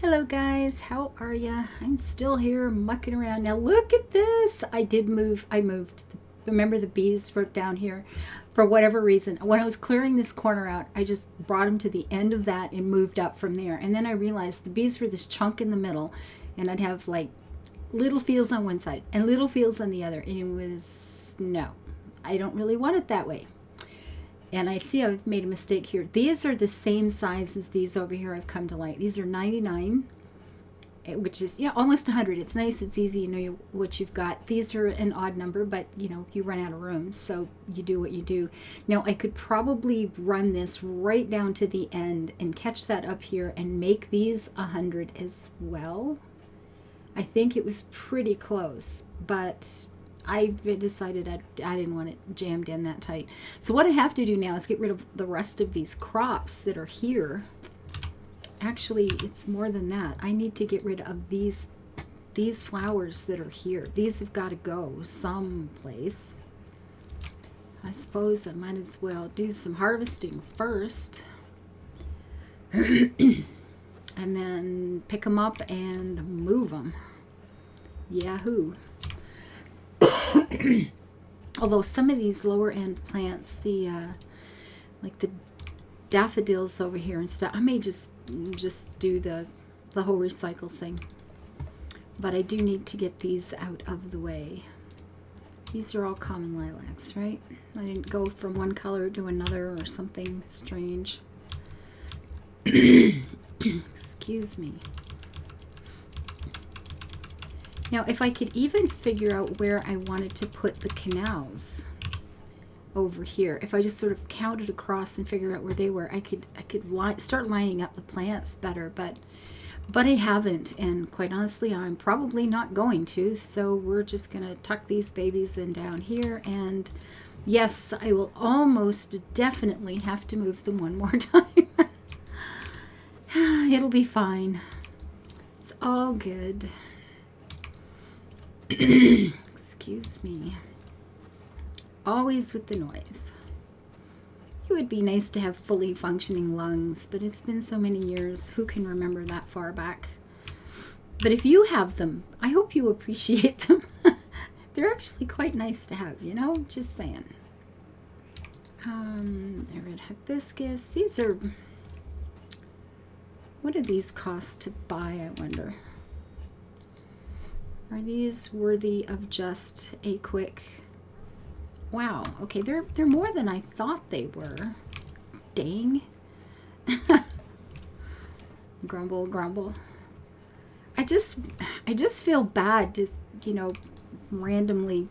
Hello guys, how are ya? I'm still here mucking around. Now look at this. I moved. Remember the bees were down here? For whatever reason, when I was clearing this corner out, I just brought them to the end of that and moved up from there. And then I realized the bees were this chunk in the middle, and I'd have like little fields on one side and little fields on the other. And it was, no, I don't really want it that way. And I see I've made a mistake here. These are the same size as these over here I've come to like. These are 99, which is, almost 100. It's nice, it's easy, you know what you've got. These are an odd number, but you run out of room, so you do what you do. Now I could probably run this right down to the end and catch that up here and make these 100 as well. I think it was pretty close, but I decided I didn't want it jammed in that tight. So what I have to do now is get rid of the rest of these crops that are here. Actually, it's more than that. I need to get rid of these flowers that are here. These have got to go someplace. I suppose I might as well do some harvesting first. And then pick them up and move them. Yahoo! Although some of these lower end plants, like the daffodils over here and stuff, I may just do the whole recycle thing. But I do need to get these out of the way. These are all common lilacs, right? I didn't go from one color to another or something strange. Excuse me. Now, if I could even figure out where I wanted to put the canals over here, if I just sort of counted across and figured out where they were, I could start lining up the plants better, but I haven't, and quite honestly, I'm probably not going to, so we're just going to tuck these babies in down here, and yes, I will almost definitely have to move them one more time. It'll be fine. It's all good. Excuse me. Always with the noise. It would be nice to have fully functioning lungs, but it's been so many years. Who can remember that far back? But if you have them, I hope you appreciate them. They're actually quite nice to have, just saying. Red hibiscus. These are... What do these cost to buy, I wonder? Are these worthy of just a quick... Wow, okay, they're more than I thought they were. Dang. Grumble, grumble. I just feel bad just, randomly...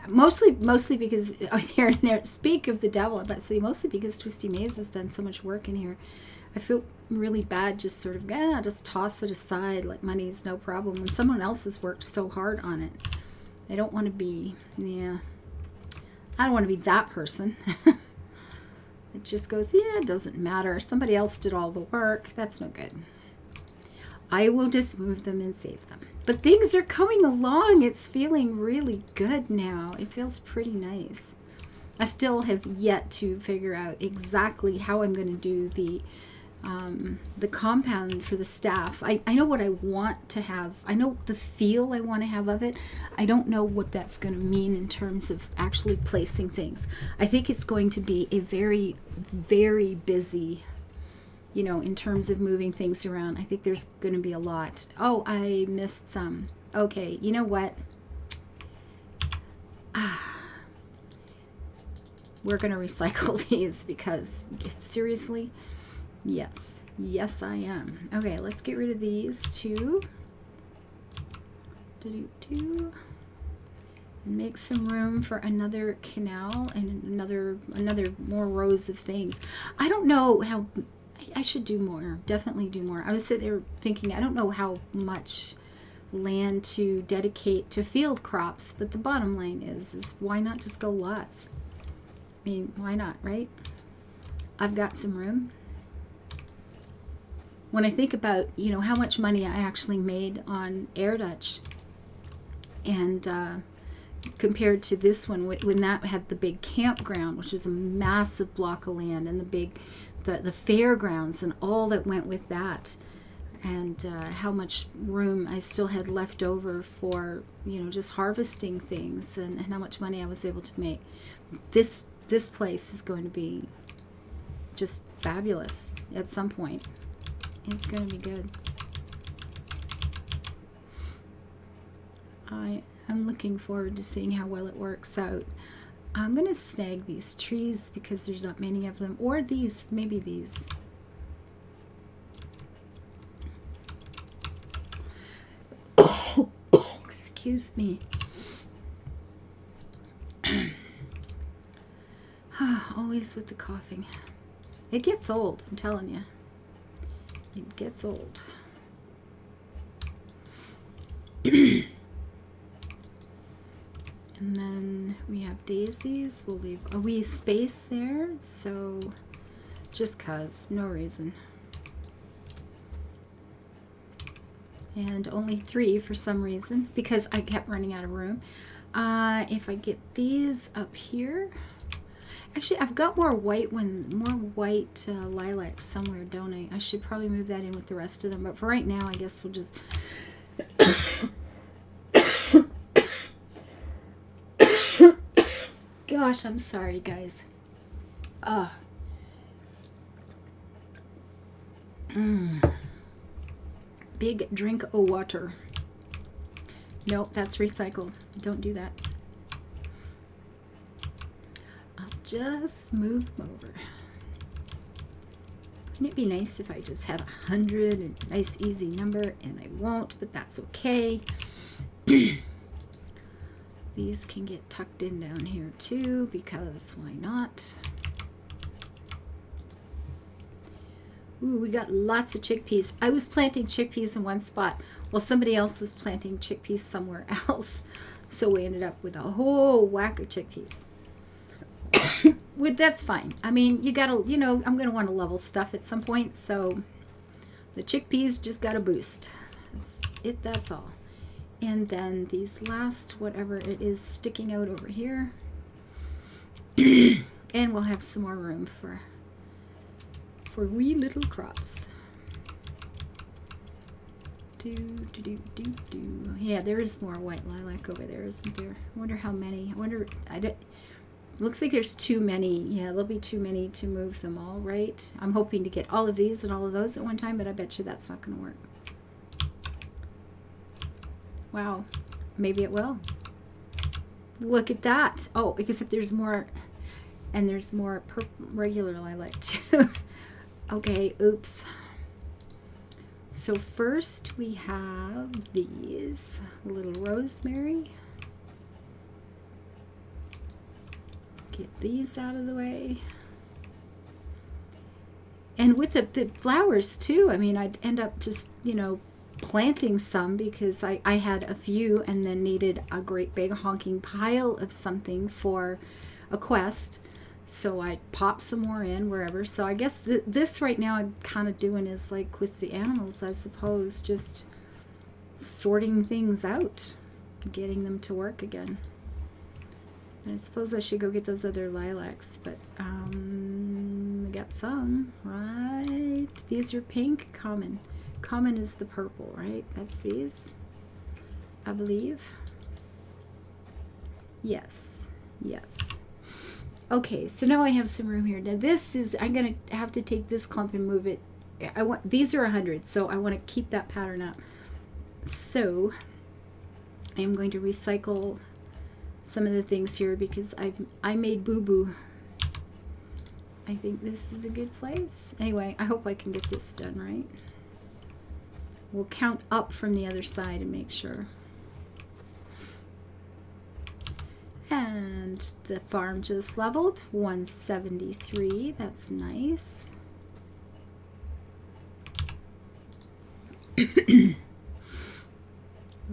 Mostly because speak of the devil, but see, mostly because Twisty Maze has done so much work in here. I feel really bad just sort of just toss it aside like money's no problem when someone else has worked so hard on it. I don't want to be I don't want to be that person. It just goes, it doesn't matter, somebody else did all the work. That's no good. I will just move them and save them. But things are coming along. It's feeling really good now. It feels pretty nice. I still have yet to figure out exactly how I'm going to do the compound for the staff. I know what I want to have. I know the feel I want to have of it. I don't know what that's going to mean in terms of actually placing things. I think it's going to be a very, very busy, in terms of moving things around. I think there's going to be a lot. Oh, I missed some. Okay, you know what? We're going to recycle these because, seriously? Yes. Yes, I am. Okay, let's get rid of these two. And make some room for another canal and another more rows of things. I don't know how... I should do more. Definitely do more. I was sitting there thinking, I don't know how much land to dedicate to field crops, but the bottom line is why not just go lots? I mean, why not, right? I've got some room. When I think about, how much money I actually made on Air Dutch, and compared to this one, when that had the big campground, which is a massive block of land, and the the fairgrounds and all that went with that, and how much room I still had left over for, you know, just harvesting things, and how much money I was able to make. This place is going to be just fabulous at some point. It's going to be good. I'm looking forward to seeing how well it works out. I'm going to snag these trees because there's not many of them, or these, maybe these. Excuse me. Always with the coughing. It gets old, I'm telling you. It gets old. And then we have daisies. We'll leave a wee space there, so just cause, no reason. And only 3 for some reason, because I kept running out of room. If I get these up here, actually I've got more white lilacs somewhere, don't I? I should probably move that in with the rest of them, but for right now I guess we'll just gosh, I'm sorry guys. Big drink of water. Nope, that's recycled. Don't do that. I'll just move them over. Wouldn't it be nice if I just had 100, a nice easy number, and I won't, but that's okay. These can get tucked in down here too, because why not? Ooh, we got lots of chickpeas. I was planting chickpeas in one spot while somebody else was planting chickpeas somewhere else. So we ended up with a whole whack of chickpeas. That's fine. I mean, you gotta, you know, I'm gonna want to level stuff at some point, so the chickpeas just got a boost. That's all. And then these last, whatever it is sticking out over here. And we'll have some more room for wee little crops. Yeah, there is more white lilac over there, isn't there? I wonder how many. Looks like there's too many. Yeah, there'll be too many to move them all, right? I'm hoping to get all of these and all of those at one time, but I bet you that's not going to work. Wow, maybe it will. Look at that. Oh, except there's more, and there's more regular lilac too. Okay, oops. So first we have these little rosemary. Get these out of the way. And with the flowers too, I mean, I'd end up just, you know, planting some because I had a few and then needed a great big honking pile of something for a quest. So I pop some more in wherever. So I guess this right now I'm kind of doing is like with the animals, I suppose, just sorting things out, getting them to work again. And I suppose I should go get those other lilacs, but I got some, right? These are pink, common. Common is the purple, right? That's these, I believe. Yes, yes. Okay, so now I have some room here. Now this is, I'm going to have to take this clump and move it. These are 100, so I want to keep that pattern up. So I am going to recycle some of the things here because I made boo-boo. I think this is a good place. Anyway, I hope I can get this done right. We'll count up from the other side and make sure. And the farm just leveled 173. That's nice.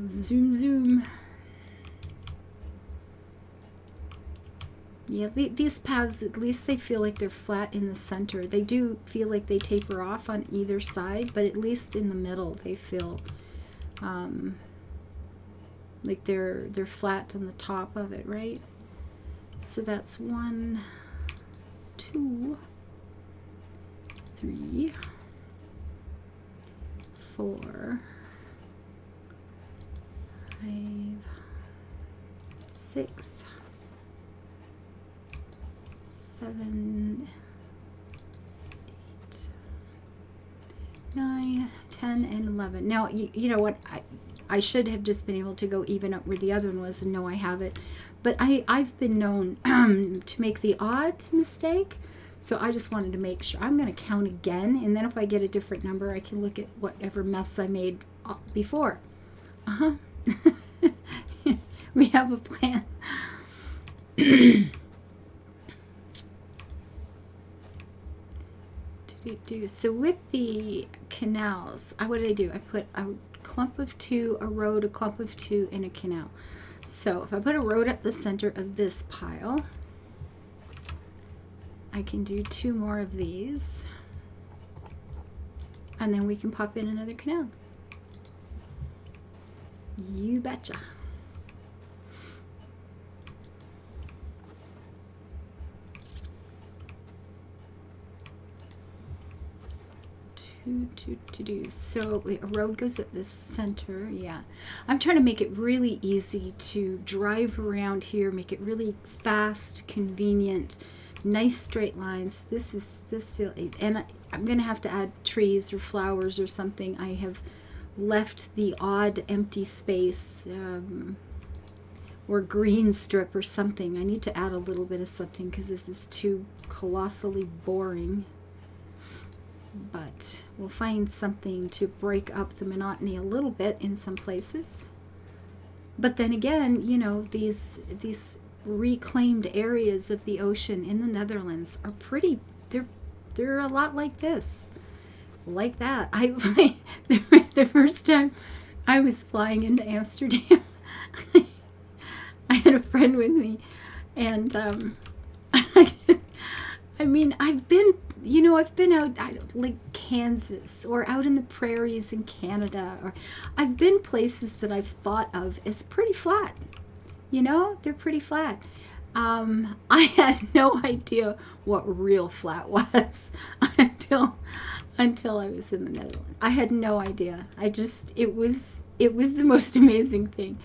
Zoom, zoom. Yeah, these paths, at least they feel like they're flat in the center. They do feel like they taper off on either side, but at least in the middle they feel like they're flat on the top of it, right? So that's 1, 2, 3, 4, 5, 6, 7, 8, 9, 10, and 11. Now, you know what? I should have just been able to go even up where the other one was, and no, I haven't. But I've been known to make the odd mistake, so I just wanted to make sure. I'm going to count again, and then if I get a different number, I can look at whatever mess I made before. We have a plan. So with the canals, what did I do? I put a clump of 2, a road, a clump of 2, and a canal. So if I put a road up the center of this pile, I can do 2 more of these, and then we can pop in another canal. You betcha. To do. So a road goes up the center. Yeah, I'm trying to make it really easy to drive around here, make it really fast, convenient, nice straight lines. And I'm gonna have to add trees or flowers or something. I have left the odd empty space or green strip or something. I need to add a little bit of something because this is too colossally boring. But we'll find something to break up the monotony a little bit in some places. But then again, you know, these reclaimed areas of the ocean in the Netherlands are pretty, they're a lot like this. Like that. The first time I was flying into Amsterdam, I had a friend with me, and I mean, I've been out like Kansas or out in the prairies in Canada, or I've been places that I've thought of as pretty flat. You know, they're pretty flat. I had no idea what real flat was until I was in the Netherlands. I had no idea. It was the most amazing thing.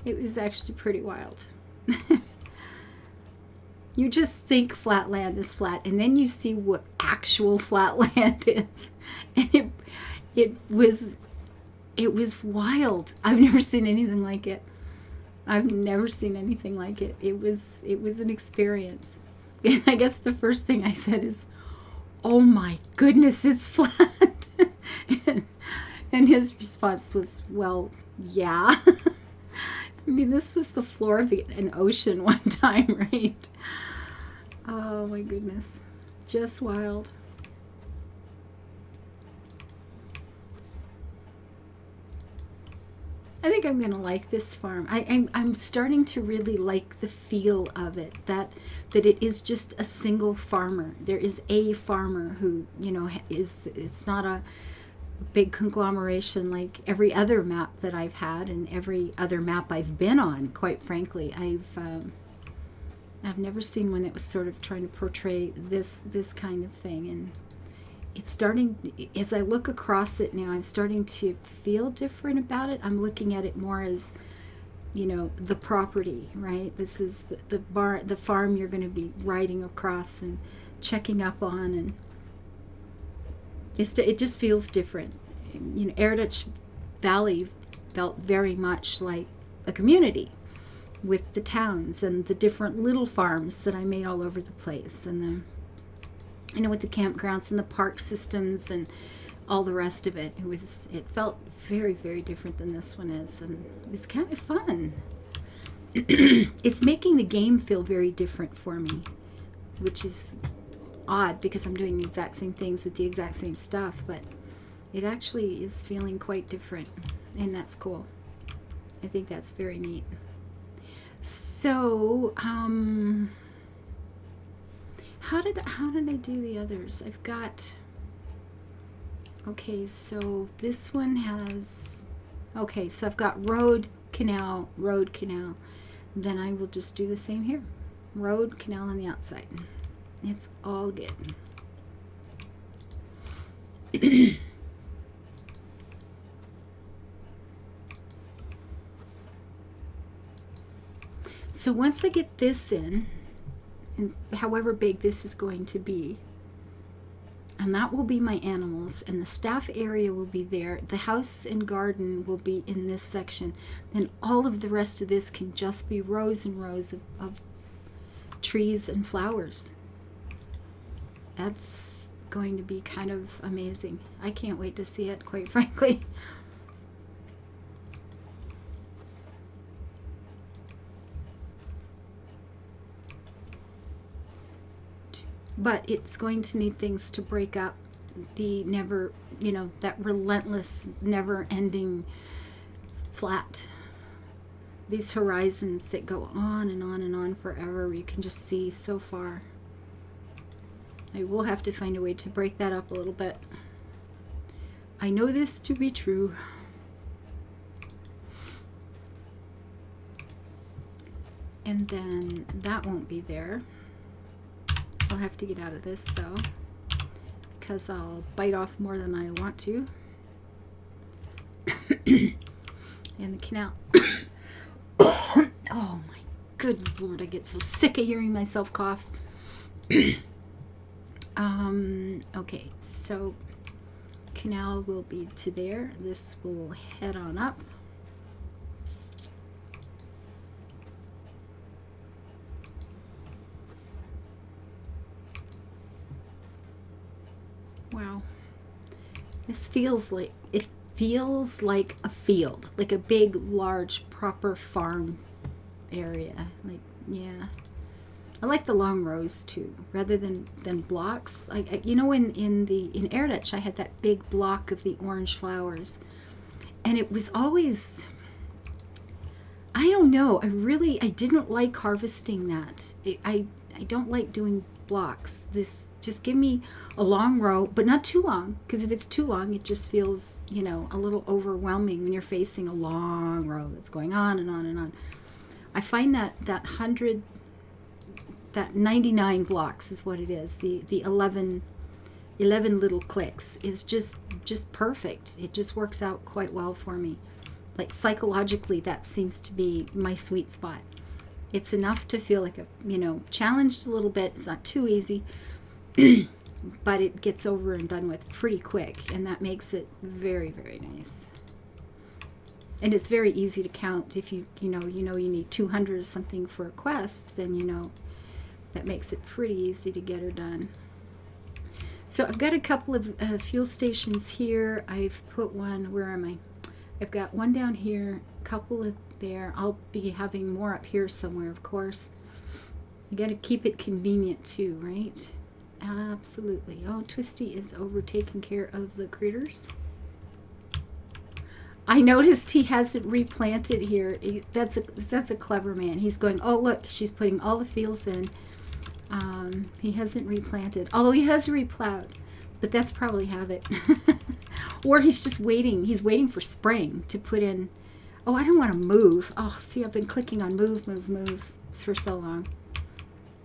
It was actually pretty wild. You just think flat land is flat, and then you see what actual flat land is, and it was wild. I've never seen anything like it. It was an experience. And I guess the first thing I said is, "Oh my goodness, it's flat." and his response was, "Well, yeah." I mean, this was the floor of an ocean one time, right? Oh my goodness. Just wild. I think I'm going to like this farm. I'm starting to really like the feel of it, that it is just a single farmer. There is a farmer who, you know, it's not a big conglomeration like every other map that I've had and every other map I've been on, quite frankly. I've never seen one that was sort of trying to portray this kind of thing, and it's starting, as I look across it now, I'm starting to feel different about it. I'm looking at it more as, you know, the property, right? This is the farm you're going to be riding across and checking up on, and it just feels different. You know, Erdutch Valley felt very much like a community with the towns and the different little farms that I made all over the place, and with the campgrounds and the park systems and all the rest of it. It felt very, very different than this one is, and it's kind of fun. It's making the game feel very different for me, which is odd because I'm doing the exact same things with the exact same stuff, but it actually is feeling quite different, and that's cool. I think that's very neat. So, how did I do the others? I've got, okay, so this one has, okay, so I've got road, canal, road, canal. Then I will just do the same here. Road, canal on the outside. It's all good. So once I get this in, and however big this is going to be, and that will be my animals, and the staff area will be there, the house and garden will be in this section, then all of the rest of this can just be rows and rows of trees and flowers. That's going to be kind of amazing. I can't wait to see it, quite frankly. But it's going to need things to break up the never, that relentless, never-ending flat. These horizons that go on and on and on forever, you can just see so far. I will have to find a way to break that up a little bit. I know this to be true. And then that won't be there. I'll have to get out of this though, because I'll bite off more than I want to. And the canal. Oh my good Lord, I get so sick of hearing myself cough. Okay, so canal will be to there. This will head on up. Wow. This feels like, it feels like a field, like a big, large, proper farm area. Like, yeah. I like the long rows too, rather than blocks. Like, in Air Dutch, I had that big block of the orange flowers, and it was always, I don't know, I didn't like harvesting that. I don't like doing blocks. This, just give me a long row, but not too long, because if it's too long, it just feels, a little overwhelming when you're facing a long row that's going on and on and on. I find that 99 blocks is what it is. The 11 little clicks is just perfect. It just works out quite well for me. Like psychologically, that seems to be my sweet spot. It's enough to feel like challenged a little bit. It's not too easy, but it gets over and done with pretty quick, and that makes it very, very nice. And it's very easy to count. If you need 200 or something for a quest, then that makes it pretty easy to get her done. So I've got a couple of fuel stations here. I've put one, where am I? I've got one down here, a couple of there. I'll be having more up here somewhere, of course. You got to keep it convenient too, right? Absolutely. Oh, Twisty is over taking care of the critters. I noticed he hasn't replanted here. That's a clever man. He's going, oh look, she's putting all the fields in. He hasn't replanted, although he has replowed, but that's probably habit. Or he's just waiting. He's waiting for spring to put in. Oh, I don't want to move. Oh, see, I've been clicking on move for so long.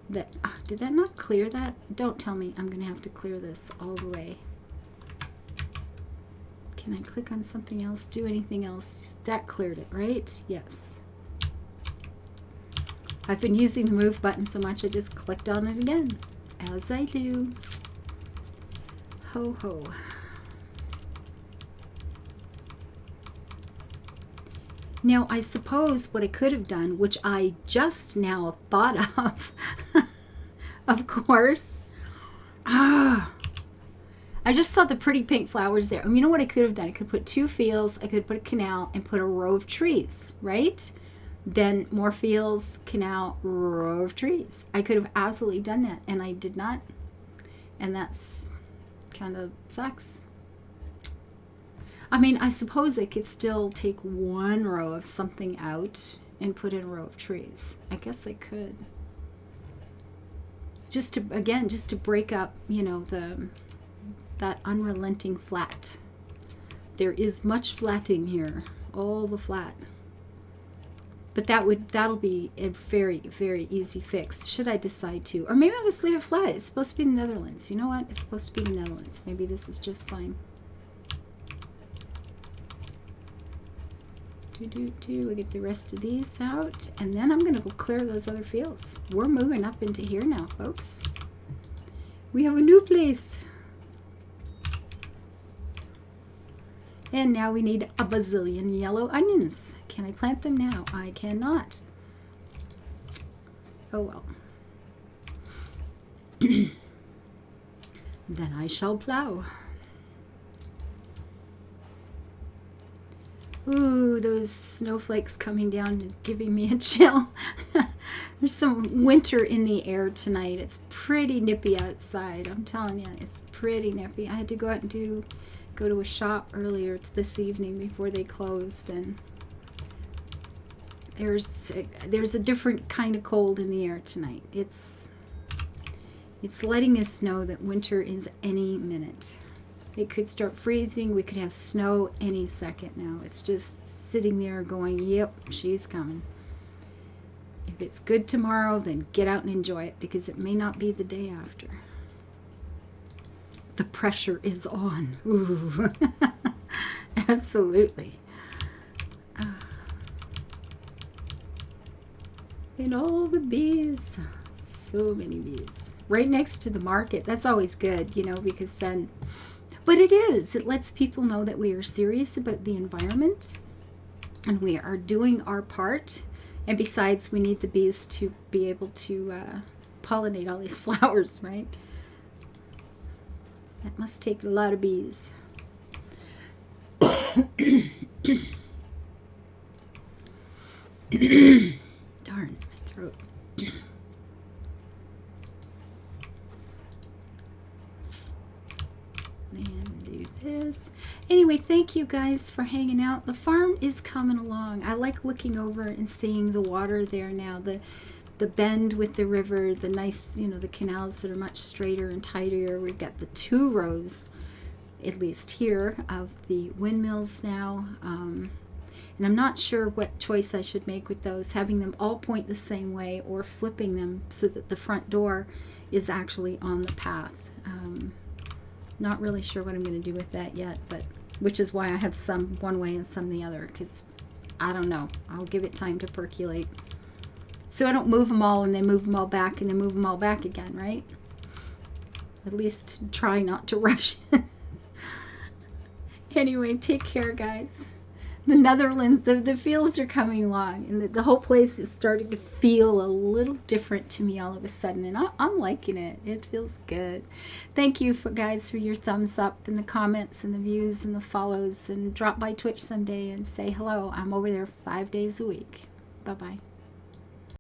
Did that not clear that? Don't tell me I'm going to have to clear this all the way. Can I click on something else? Do anything else? That cleared it, right? Yes. I've been using the move button so much I just clicked on it again, as I do. Ho ho. Now, I suppose what I could have done, which I just now thought of course. I just saw the pretty pink flowers there. You know what I could have done? I could put 2 fields, I could put a canal, and put a row of trees, right? Then more fields, canal, row of trees. I could have absolutely done that, and I did not. And that's kind of sucks. I suppose I could still take 1 row of something out and put in a row of trees. I guess I could. Just to break up, that unrelenting flat. There is much flatting here, all the flat. But that'll be a very, very easy fix, should I decide to. Or maybe I'll just leave it flat. It's supposed to be the Netherlands. You know what? It's supposed to be the Netherlands. Maybe this is just fine. We'll get the rest of these out, and then I'm going to go clear those other fields. We're moving up into here now, folks. We have a new place. And now we need a bazillion yellow onions. Can I plant them now? I cannot. Oh well. Then I shall plow. Ooh, those snowflakes coming down and giving me a chill. There's some winter in the air tonight. It's pretty nippy outside. I'm telling you, it's pretty nippy. I had to go out and go to a shop earlier this evening before they closed, and there's a different kind of cold in the air tonight. It's letting us know that winter is any minute. It could start freezing. We could have snow any second now. It's just sitting there going, yep, she's coming. If it's good tomorrow, then get out and enjoy it, because it may not be the day after. The pressure is on. Ooh. Absolutely. And all the bees. So many bees. Right next to the market. That's always good, you know, because then... But it is. It lets people know that we are serious about the environment and we are doing our part. And besides, we need the bees to be able to pollinate all these flowers, right? That must take a lot of bees. Darn, my throat. And do this. Anyway, thank you guys for hanging out. The farm is coming along. I like looking over and seeing the water there now. The bend with the river, the nice, you know, the canals that are much straighter and tidier. We've got the 2 rows, at least here, of the windmills now. And I'm not sure what choice I should make with those, having them all point the same way or flipping them so that the front door is actually on the path. Not really sure what I'm going to do with that yet, but which is why I have some one way and some the other, because I don't know. I'll give it time to percolate. So I don't move them all and then move them all back and then move them all back again, right? At least try not to rush. Anyway, take care, guys. The Netherlands, the fields are coming along, and the whole place is starting to feel a little different to me all of a sudden, and I'm liking it. It feels good. Thank you, guys, for your thumbs up and the comments and the views and the follows, and drop by Twitch someday and say hello. I'm over there 5 days a week. Bye-bye.